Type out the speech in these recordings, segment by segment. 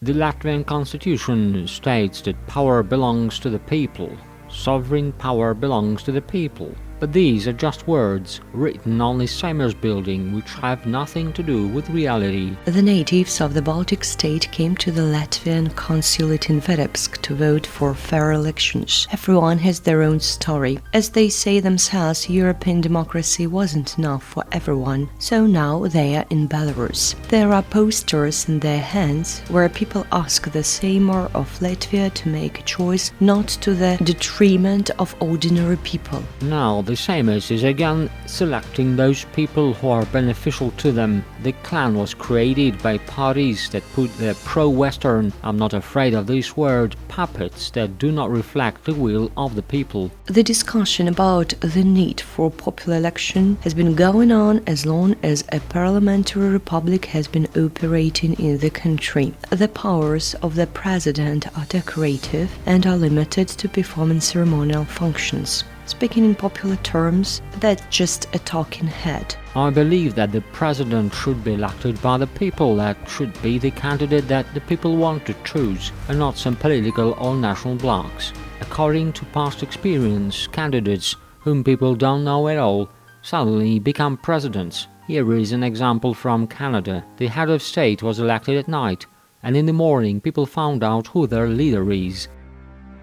The Latvian Constitution states that power belongs to the people. Sovereign power belongs to the people. But these are just words written on the Seimas building which have nothing to do with reality. The natives of the Baltic State came to the Latvian Consulate in Vitebsk to vote for fair elections. Everyone has their own story. As they say themselves, European democracy wasn't enough for everyone, so now they are in Belarus. There are posters in their hands where people ask the Saeima of Latvia to make a choice not to the detriment of ordinary people. Now the Seimas is again selecting those people who are beneficial to them. The clan was created by parties that put their pro-Western, I'm not afraid of this word, puppets that do not reflect the will of the people. The discussion about the need for popular election has been going on as long as a parliamentary republic has been operating in the country. The powers of the president are decorative and are limited to performing ceremonial functions. Speaking in popular terms, that's just a talking head. I believe that the president should be elected by the people. That should be the candidate that the people want to choose, and not some political or national blocs. According to past experience, candidates whom people don't know at all suddenly become presidents. Here is an example from Canada. The head of state was elected at night, and in the morning people found out who their leader is.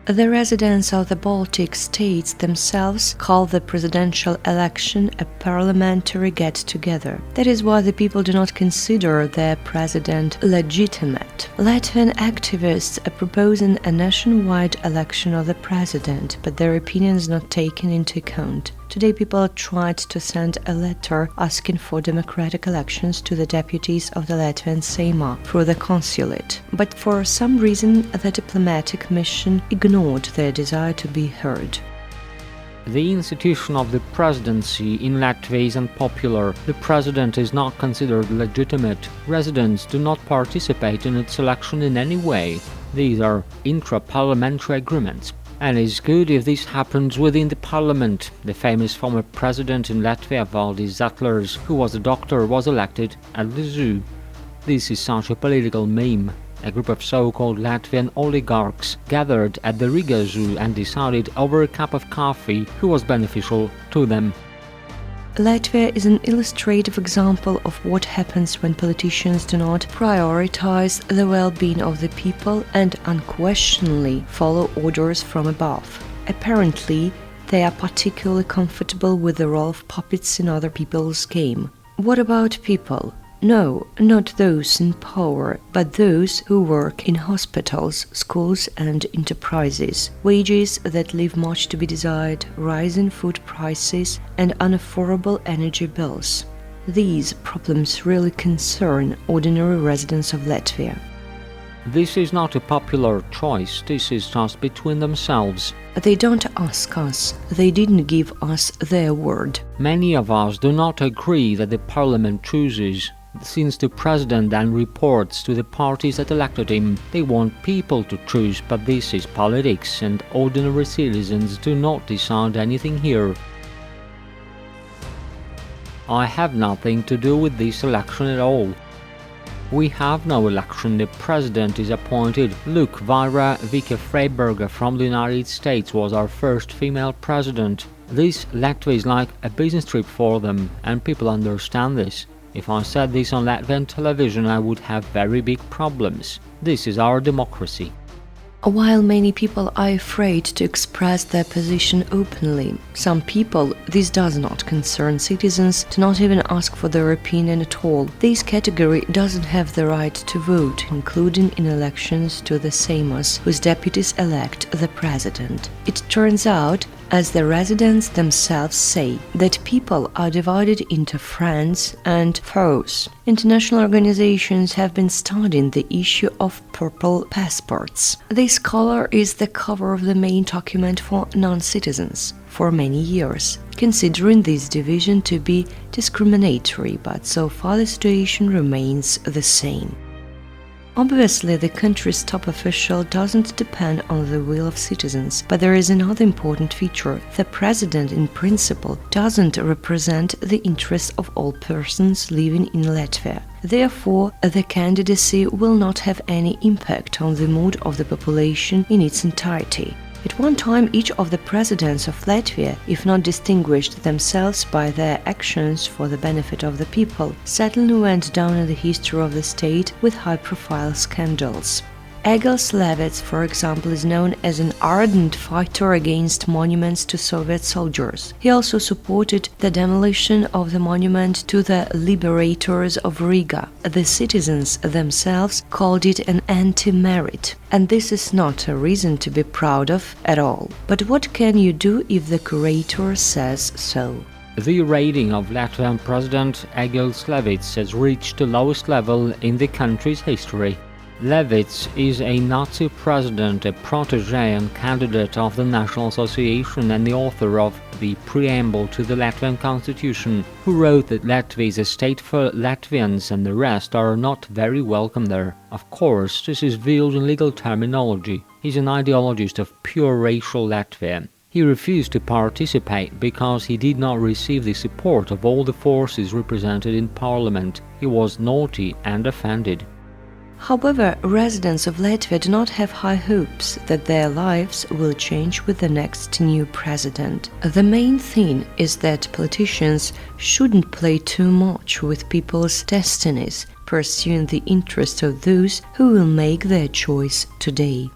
The residents of the Baltic states themselves call the presidential election a parliamentary get-together. That is why the people do not consider their president legitimate. Latvian activists are proposing a nationwide election of the president, but their opinion is not taken into account. Today people tried to send a letter asking for democratic elections to the deputies of the Latvian Saeima through the consulate. But for some reason the diplomatic mission ignored their desire to be heard. The institution of the presidency in Latvia is unpopular. The president is not considered legitimate. Residents do not participate in its election in any way. These are intra-parliamentary agreements. And it's good if this happens within the parliament. The famous former president in Latvia, Valdis Zetlers, who was a doctor, was elected at the zoo. This is such a political meme. A group of so-called Latvian oligarchs gathered at the Riga Zoo and decided over a cup of coffee who was beneficial to them. Latvia is an illustrative example of what happens when politicians do not prioritize the well-being of the people and unquestionably follow orders from above. Apparently, they are particularly comfortable with the role of puppets in other people's game. What about people? No, not those in power, but those who work in hospitals, schools and enterprises. Wages that leave much to be desired, rising food prices and unaffordable energy bills. These problems really concern ordinary residents of Latvia. This is not a popular choice, this is just between themselves. They don't ask us, they didn't give us their word. Many of us do not agree that the parliament chooses. Since the president then reports to the parties that elected him, they want people to choose, but this is politics and ordinary citizens do not decide anything here. I have nothing to do with this election at all. We have no election, the president is appointed. Look, Vira Vike from the United States was our first female president. This Latvia is like a business trip for them, and people understand this. If I said this on Latvian television, I would have very big problems. This is our democracy. While many people are afraid to express their position openly, some people, this does not concern citizens, do not even ask for their opinion at all. This category doesn't have the right to vote, including in elections to the Seimas, whose deputies elect the president. It turns out, as the residents themselves say, that people are divided into friends and foes. International organizations have been studying the issue of purple passports. This color is the cover of the main document for non-citizens for many years, considering this division to be discriminatory, but so far the situation remains the same. Obviously, the country's top official doesn't depend on the will of citizens, but there is another important feature. The president, in principle, doesn't represent the interests of all persons living in Latvia. Therefore, the candidacy will not have any impact on the mood of the population in its entirety. At one time, each of the presidents of Latvia, if not distinguished themselves by their actions for the benefit of the people, certainly went down in the history of the state with high-profile scandals. Egils Levits, for example, is known as an ardent fighter against monuments to Soviet soldiers. He also supported the demolition of the monument to the liberators of Riga. The citizens themselves called it an anti-merit, and this is not a reason to be proud of at all. But what can you do if the curator says so? The rating of Latvian President Egils Levits has reached the lowest level in the country's history. Levits is a Nazi president, a protege and candidate of the National Association and the author of the preamble to the Latvian Constitution, who wrote that Latvia is a state for Latvians and the rest are not very welcome there. Of course, this is veiled in legal terminology. He's an ideologist of pure racial Latvia. He refused to participate because he did not receive the support of all the forces represented in parliament. He was naughty and offended. However, residents of Latvia do not have high hopes that their lives will change with the next new president. The main thing is that politicians shouldn't play too much with people's destinies, pursuing the interest of those who will make their choice today.